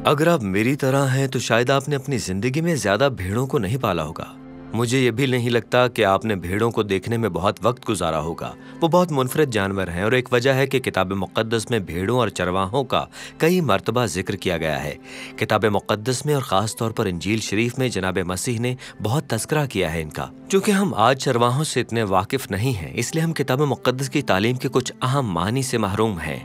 अगर आप मेरी तरह हैं तो शायद आपने अपनी जिंदगी में ज्यादा भेड़ों को नहीं पाला होगा। मुझे ये भी नहीं लगता कि आपने भेड़ों को देखने में बहुत वक्त गुजारा होगा। वो बहुत मुनफरद जानवर हैं और एक वजह है कि किताब मुक़द्दस में भेड़ों और चरवाहों का कई मरतबा जिक्र किया गया है। किताब मुक़द्दस में और ख़ास तौर पर इंजील शरीफ में जनाब मसीह ने बहुत तस्करा किया है इनका। चूँकि हम आज चरवाहों से इतने वाकिफ़ नहीं हैं, इसलिए हम किताब मुक़द्दस की तालीम के कुछ अहम मानी से महरूम हैं।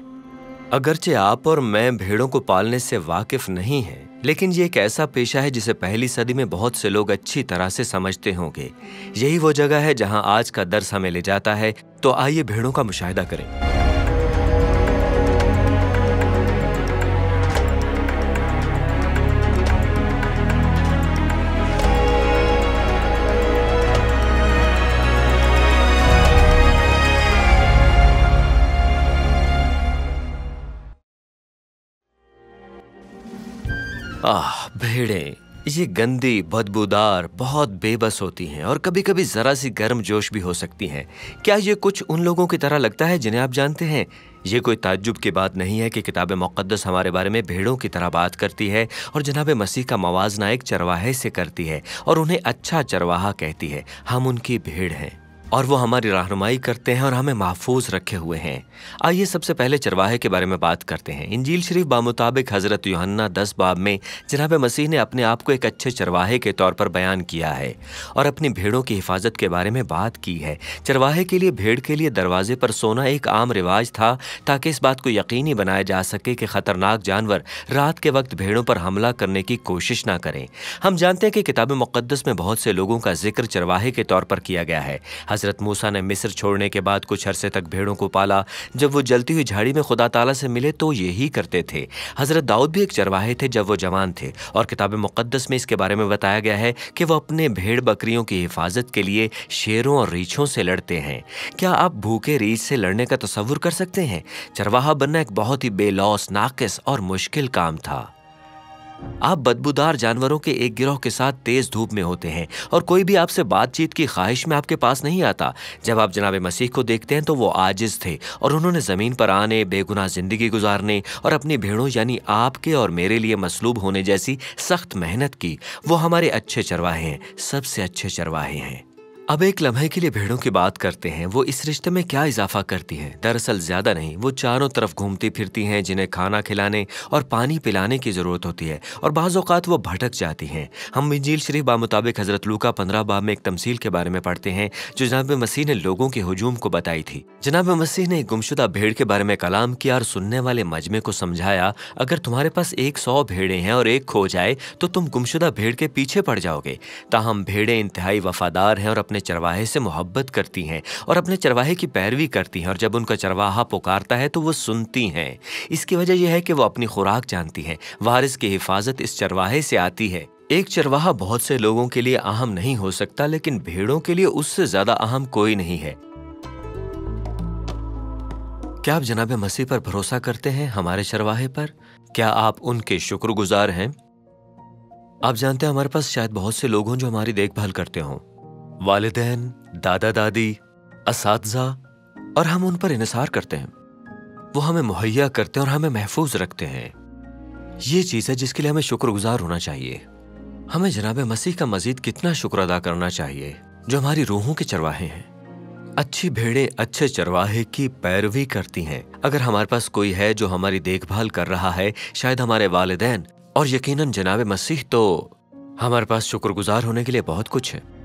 अगरचे आप और मैं भेड़ों को पालने से वाकिफ नहीं हैं, लेकिन ये एक ऐसा पेशा है जिसे पहली सदी में बहुत से लोग अच्छी तरह से समझते होंगे। यही वो जगह है जहां आज का दर्स हमें ले जाता है। तो आइए भेड़ों का मुशाहिदा करें। भेड़ें ये गंदी, बदबूदार, बहुत बेबस होती हैं और कभी कभी जरा सी गर्म जोश भी हो सकती हैं। क्या ये कुछ उन लोगों की तरह लगता है जिन्हें आप जानते हैं? ये कोई ताज्जुब की बात नहीं है कि किताब मुक़द्दस हमारे बारे में भेड़ों की तरह बात करती है और जनाब मसीह का मवाजना एक चरवाहे से करती है और उन्हें अच्छा चरवाहा कहती है। हम उनकी भेड़ हैं और वो हमारी रहनुमाई करते हैं और हमें महफूज रखे हुए हैं। आइए सबसे पहले चरवाहे के बारे में बात करते हैं। इंजील शरीफ बामुताबिक हज़रत यूहन्ना 10 बाब में जनाब मसीह ने अपने आप को एक अच्छे चरवाहे के तौर पर बयान किया है और अपनी भेड़ों की हिफाजत के बारे में बात की है। चरवाहे के लिए भेड़ के लिए दरवाजे पर सोना एक आम रिवाज था ताकि इस बात को यकीनी बनाया जा सके कि ख़तरनाक जानवर रात के वक्त भेड़ों पर हमला करने की कोशिश ना करें। हम जानते हैं कि किताब मुक़द्दस में बहुत से लोगों का जिक्र चरवाहे के तौर पर किया गया है। हज़रत मूसा ने मिस्र छोड़ने के बाद कुछ अरसे तक भेड़ों को पाला। जब वो जलती हुई झाड़ी में खुदा ताला से मिले तो यही करते थे। हज़रत दाऊद भी एक चरवाहे थे जब वो जवान थे और किताब मुक़द्दस में इसके बारे में बताया गया है कि वो अपने भेड़ बकरियों की हिफाजत के लिए शेरों और रीछों से लड़ते हैं। क्या आप भूखे रीछ से लड़ने का तसव्वुर कर सकते हैं? चरवाहा बनना एक बहुत ही बेलौस, नाकिस और मुश्किल काम था। आप बदबूदार जानवरों के एक गिरोह के साथ तेज धूप में होते हैं और कोई भी आपसे बातचीत की ख्वाहिश में आपके पास नहीं आता। जब आप जनाब मसीह को देखते हैं तो वो आजिज थे और उन्होंने ज़मीन पर आने, बेगुनाह ज़िंदगी गुजारने और अपनी भेड़ों यानी आपके और मेरे लिए मसलूब होने जैसी सख्त मेहनत की। वो हमारे अच्छे चरवाहे हैं, सबसे अच्छे चरवाहे हैं। अब एक लम्हे के लिए भेड़ों की बात करते हैं। वो इस रिश्ते में क्या इजाफा करती हैं? दरअसल ज़्यादा नहीं। वो चारों तरफ घूमती फिरती हैं, जिन्हें खाना खिलाने और पानी पिलाने की ज़रूरत होती है और बाज़ औक़ात वो भटक जाती हैं। हम इंजील शरीफ बामुताबिक हज़रत लूका 15 बाब में एक तमसील के बारे में पढ़ते हैं जो जनाब मसीह ने लोगों के हुजूम को बताई थी। जनाब मसीह ने एक गुमशुदा भेड़ के बारे में कलाम किया और सुनने वाले मजमे को समझाया, अगर तुम्हारे पास 100 भेड़ें हैं और एक खो जाए तो तुम गुमशुदा भेड़ के पीछे पड़ जाओगे। ताहम भेड़ें इंतहाई वफादार हैं और अपने चरवाहे से मोहब्बत करती हैं और अपने चरवाहे की पैरवी करती हैं और जब उनका चरवाहा पुकारता है तो वो सुनती हैं। इसकी वजह यह है कि वो अपनी खुराक जानती हैं। वारिस की हिफाजत इस चरवाहे से आती है। एक चरवाहा बहुत से लोगों के लिए अहम नहीं हो सकता, लेकिन भेड़ों के लिए उससे ज्यादा अहम कोई नहीं है। क्या आप जनाब मसीह पर भरोसा करते हैं, हमारे चरवाहे पर? क्या आप उनके शुक्रगुजार हैं? आप जानते हैं हमारे पास शायद बहुत से लोग हों जो हमारी देखभाल करते हों, वालिदैन, दादा दादी, असातिज़ा, और हम उन पर इन्हिसार करते हैं। वो हमें मुहैया करते हैं और हमें महफूज रखते हैं। ये चीज़ है जिसके लिए हमें शुक्रगुजार होना चाहिए। हमें जनाब मसीह का मजीद कितना शुक्र अदा करना चाहिए जो हमारी रूहों के चरवाहे हैं। अच्छी भेड़ें अच्छे चरवाहे की पैरवी करती हैं। अगर हमारे पास कोई है जो हमारी देखभाल कर रहा है, शायद हमारे वालिदैन और यकीनन जनाब मसीह, तो हमारे पास शुक्रगुजार होने के लिए बहुत कुछ है।